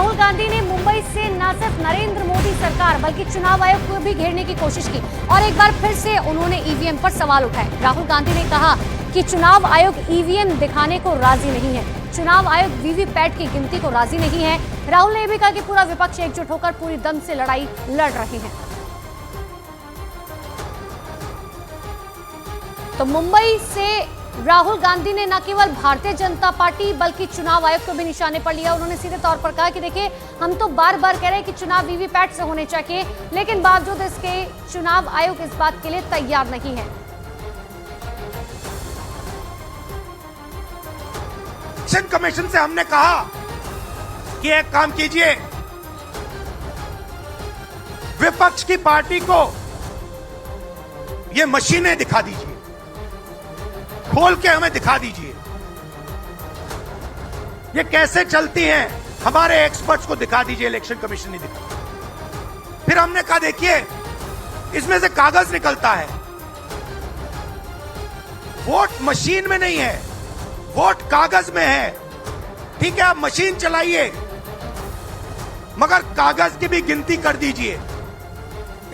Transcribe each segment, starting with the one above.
राहुल गांधी ने मुंबई से न सिर्फ नरेंद्र मोदी सरकार बल्कि चुनाव आयोग को भी घेरने की कोशिश की और एक बार फिर से उन्होंने ईवीएम पर सवाल उठाए। राहुल गांधी ने कहा कि चुनाव आयोग ईवीएम दिखाने को राजी नहीं है, चुनाव आयोग वीवीपैट की गिनती को राजी नहीं है। राहुल ने भी कहा कि पूरा विपक्ष एकजुट होकर पूरी दम से लड़ाई लड़ रहे हैं। तो मुंबई से राहुल गांधी ने न केवल भारतीय जनता पार्टी बल्कि चुनाव आयोग को भी निशाने पर लिया। उन्होंने सीधे तौर पर कहा कि देखिए, हम तो बार बार कह रहे हैं कि चुनाव वीवीपैट से होने चाहिए, लेकिन बावजूद इसके चुनाव आयोग इस बात के लिए तैयार नहीं है। इलेक्शन कमीशन से हमने कहा कि एक काम कीजिए, विपक्ष की पार्टी को ये मशीनें दिखा दीजिए, खोल के हमें दिखा दीजिए ये कैसे चलती हैं, हमारे एक्सपर्ट्स को दिखा दीजिए। इलेक्शन कमीशन नहीं दिखा। फिर हमने कहा देखिए, इसमें से कागज निकलता है, वोट मशीन में नहीं है, वोट कागज में है। ठीक है, आप मशीन चलाइए मगर कागज की भी गिनती कर दीजिए।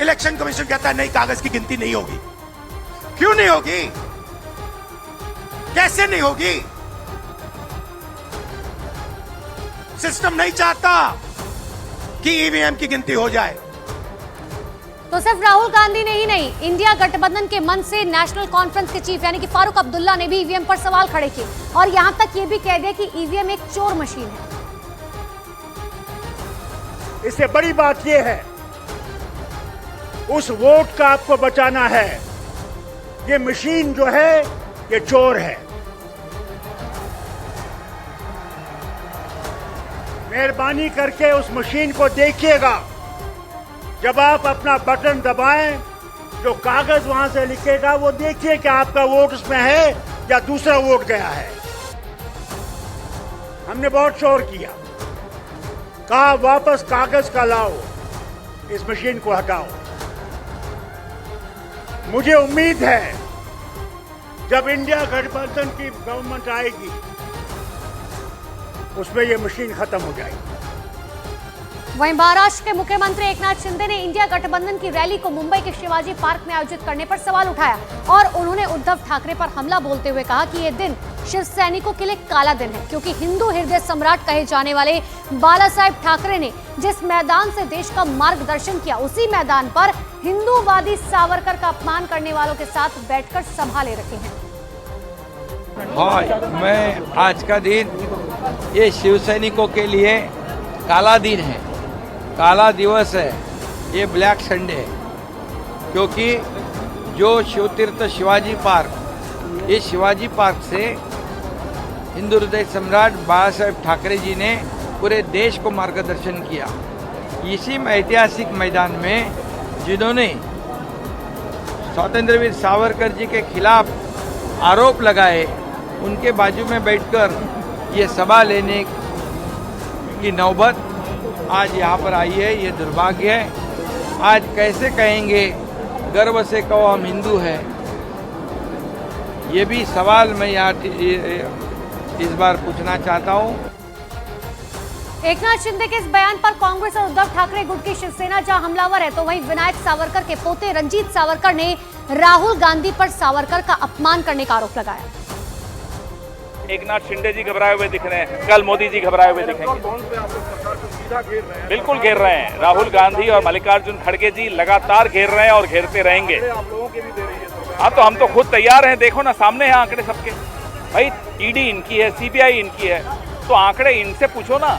इलेक्शन कमीशन कहता है नहीं, कागज की गिनती नहीं होगी। क्यों नहीं होगी? कैसे नहीं होगी? सिस्टम नहीं चाहता कि ईवीएम की गिनती हो जाए। तो सिर्फ राहुल गांधी ने ही नहीं, इंडिया गठबंधन के मन से नेशनल कॉन्फ्रेंस के चीफ यानी कि फारूक अब्दुल्ला ने भी ईवीएम पर सवाल खड़े किए और यहां तक ये भी कह दिया कि ईवीएम एक चोर मशीन है। इससे बड़ी बात यह है, उस वोट का आपको बचाना है। ये मशीन जो है ये चोर है। मेहरबानी करके उस मशीन को देखिएगा। जब आप अपना बटन दबाएं, जो कागज वहां से लिखेगा वो देखिए कि आपका वोट उसमें है या दूसरा वोट गया है। हमने बहुत शोर किया, कहा वापस कागज का लाओ, इस मशीन को हटाओ। मुझे उम्मीद है जब इंडिया गठबंधन की गवर्नमेंट आएगी उसमें यह मशीन खत्म हो जाएगी। वहीं महाराष्ट्र के मुख्यमंत्री एकनाथ शिंदे ने इंडिया गठबंधन की रैली को मुंबई के शिवाजी पार्क में आयोजित करने पर सवाल उठाया और उन्होंने उद्धव ठाकरे पर हमला बोलते हुए कहा कि ये दिन शिव सैनिकों के लिए काला दिन है, क्योंकि हिंदू हृदय सम्राट कहे जाने वाले बाला साहेब ठाकरे ने जिस मैदान से देश का मार्गदर्शन किया, उसी मैदान पर हिंदूवादी सावरकर का अपमान करने वालों के साथ बैठकर सभा ले रखे हैं। हाँ, मैं आज का दिन ये शिव सैनिकों के लिए काला दिन है, काला दिवस है, ये ब्लैक संडे है, क्योंकि जो शिवतीर्थ शिवाजी पार्क, ये शिवाजी पार्क से हिंदू हृदय सम्राट बाला साहेब ठाकरे जी ने पूरे देश को मार्गदर्शन किया। इसी ऐतिहासिक मैदान में जिन्होंने स्वतंत्रवीर सावरकर जी के खिलाफ आरोप लगाए, उनके बाजू में बैठकर ये सभा लेने की नौबत आज यहाँ पर आई है। ये दुर्भाग्य है। आज कैसे कहेंगे गर्व से कहो हम हिंदू हैं, ये भी सवाल मैं यहाँ इस बार पूछना चाहता हूँ। एकनाथ शिंदे के इस बयान पर कांग्रेस और उद्धव ठाकरे गुट की शिवसेना जहां हमलावर है, तो वहीं विनायक सावरकर के पोते रंजीत सावरकर ने राहुल गांधी पर सावरकर का अपमान करने का आरोप लगाया। एकनाथ शिंदे जी घबराए हुए दिख रहे हैं, कल मोदी जी घबराए हुए दिखेंगे। बिल्कुल घेर रहे हैं। राहुल गांधी और मल्लिकार्जुन खड़गे जी लगातार घेर रहे हैं और घेरते रहेंगे। हाँ, तो हम तो खुद तैयार हैं। देखो ना, सामने है आंकड़े सबके। भाई, ईडी इनकी है, सीबीआई इनकी है, तो आंकड़े इनसे पूछो ना।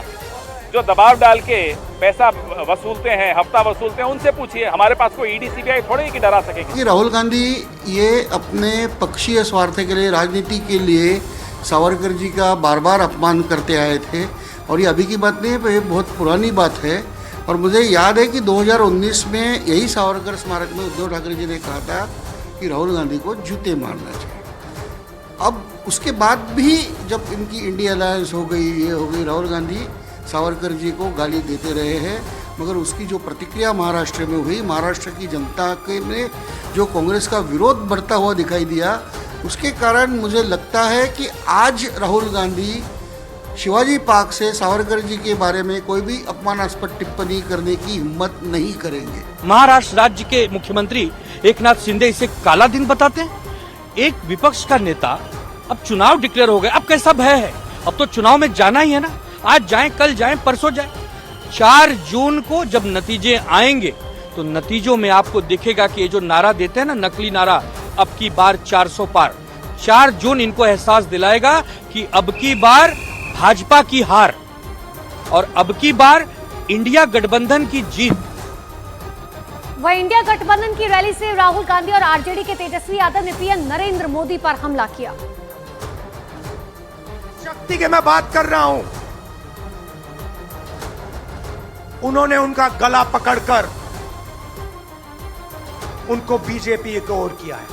जो दबाव डाल के पैसा वसूलते हैं, हफ्ता वसूलते हैं, उनसे पूछिए। हमारे पास कोई ईडी सीबीआई थोड़ी है कि डरा सकेगी। राहुल गांधी ये अपने पक्षीय स्वार्थ के लिए, राजनीति के लिए सावरकर जी का बार बार अपमान करते आए थे और ये अभी की बात नहीं है, ये बहुत पुरानी बात है। और मुझे याद है कि 2019 में यही सावरकर स्मारक में उद्धव ठाकरे जी ने कहा था कि राहुल गांधी को जूते मारना चाहिए। अब उसके बाद भी जब इनकी इंडिया अलायंस हो गई, ये हो गई, राहुल गांधी सावरकर जी को गाली देते रहे हैं, मगर उसकी जो प्रतिक्रिया महाराष्ट्र में हुई, महाराष्ट्र की जनता के में जो कांग्रेस का विरोध बढ़ता हुआ दिखाई दिया, उसके कारण मुझे लगता है कि आज राहुल गांधी शिवाजी पार्क से सावरकर जी के बारे में कोई भी अपमानास्पद टिप्पणी करने की हिम्मत नहीं करेंगे। महाराष्ट्र राज्य के मुख्यमंत्री एकनाथ शिंदे इसे काला दिन बताते हैं। एक विपक्ष का नेता, अब चुनाव डिक्लेयर हो गए, अब कैसा भय है? अब तो चुनाव में जाना ही है ना। आज जाएं, कल जाएं, परसों जाएं। 4 जून को जब नतीजे आएंगे तो नतीजों में आपको दिखेगा कि ये जो नारा देते हैं ना, नकली नारा, अब की बार 400 पार, 4 जून इनको एहसास दिलाएगा कि अब की बार भाजपा की हार और अब की बार इंडिया गठबंधन की जीत। वह इंडिया गठबंधन की रैली से राहुल गांधी और आरजेडी के तेजस्वी यादव ने पीएम नरेंद्र मोदी पर हमला किया। शक्ति के मैं बात कर रहा हूं। उन्होंने उनका गला पकड़कर उनको बीजेपी की ओर किया है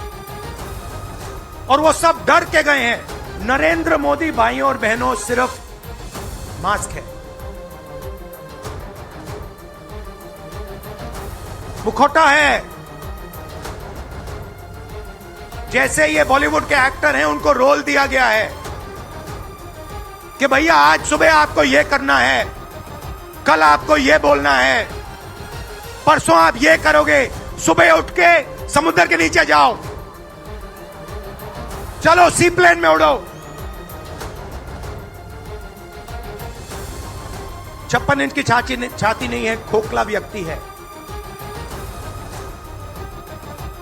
और वो सब डर के गए हैं। नरेंद्र मोदी भाइयों और बहनों सिर्फ मास्क है, मुखौटा है। जैसे ये बॉलीवुड के एक्टर हैं, उनको रोल दिया गया है कि भैया आज सुबह आपको ये करना है, कल आपको ये बोलना है, परसों आप ये करोगे, सुबह उठ के समुद्र के नीचे जाओ, चलो सी प्लेन में उड़ो। 56 इंच की छाती नहीं है, खोखला व्यक्ति है।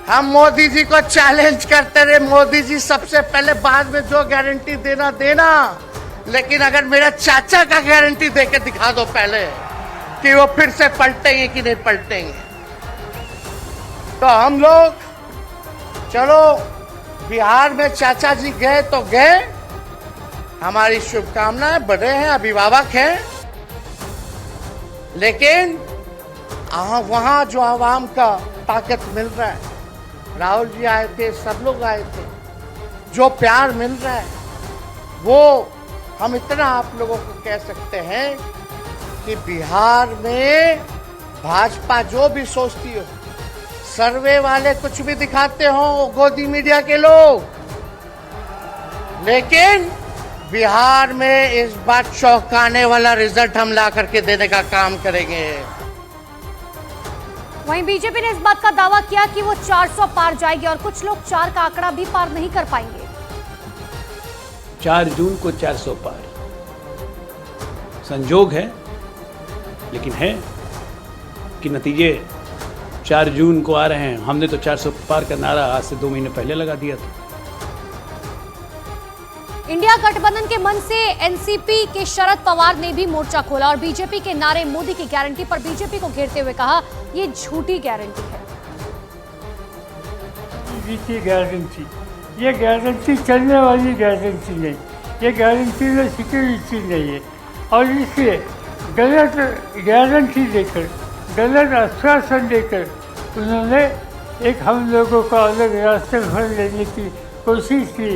हम मोदी जी को चैलेंज करते रहे, मोदी जी सबसे पहले, बाद में जो गारंटी देना देना, लेकिन अगर मेरा चाचा का गारंटी देके दिखा दो पहले कि वो फिर से पलटेंगे कि नहीं पलटेंगे। तो हम लोग चलो बिहार में चाचा जी गए तो गए, हमारी शुभकामनाएं, बड़े हैं, अभिभावक हैं, लेकिन वहां जो आवाम का ताकत मिल रहा है, राहुल जी आए थे, सब लोग आए थे, जो प्यार मिल रहा है वो हम इतना आप लोगों को कह सकते हैं कि बिहार में भाजपा जो भी सोचती हो, सर्वे वाले कुछ भी दिखाते हो, गोदी मीडिया के लोग, लेकिन बिहार में इस बार चौंकाने वाला रिजल्ट हम ला करके देने का काम करेंगे। वहीं बीजेपी ने इस बात का दावा किया कि वो 400 पार जाएगी और कुछ लोग 4 का आंकड़ा भी पार नहीं कर पाएंगे। 4 जून को 400 पार संजोग है, लेकिन है कि नतीजे 4 जून को आ रहे हैं। हमने तो 400 पार का नारा आज से 2 महीने पहले लगा दिया था। इंडिया गठबंधन के मन से एनसीपी के शरद पवार ने भी मोर्चा खोला और बीजेपी के नारे मोदी की गारंटी पर बीजेपी को घेरते हुए कहा, ये झूठी गारंटी है। की गारंटी, ये गारंटी चलने वाली गारंटी नहीं, ये गारंटी में सिक्योरिटी नहीं है और इसलिए गलत गारंटी देकर, गलत आश्वासन देकर उन्होंने एक हम लोगों को अलग रास्ते पर लेने की कोशिश की।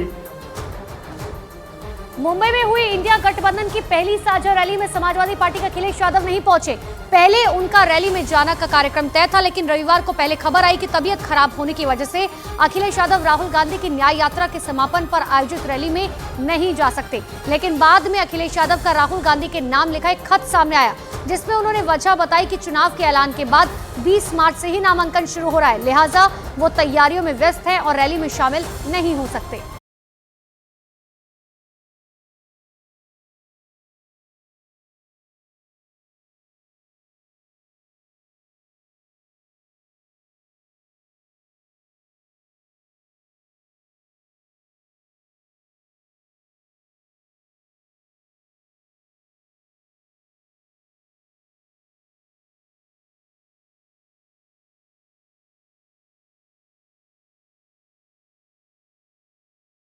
मुंबई में हुई इंडिया गठबंधन की पहली साझा रैली में समाजवादी पार्टी के अखिलेश यादव नहीं पहुंचे। पहले उनका रैली में जाना का कार्यक्रम तय था, लेकिन रविवार को पहले खबर आई कि तबीयत खराब होने की वजह से अखिलेश यादव राहुल गांधी की न्याय यात्रा के समापन पर आयोजित रैली में नहीं जा सकते। लेकिन बाद में अखिलेश यादव का राहुल गांधी के नाम लिखा एक खत सामने आया, जिसमें उन्होंने वजह बताई कि चुनाव के ऐलान के बाद 20 मार्च से ही नामांकन शुरू हो रहा है, लिहाजा वो तैयारियों में व्यस्त है और रैली में शामिल नहीं हो सकते।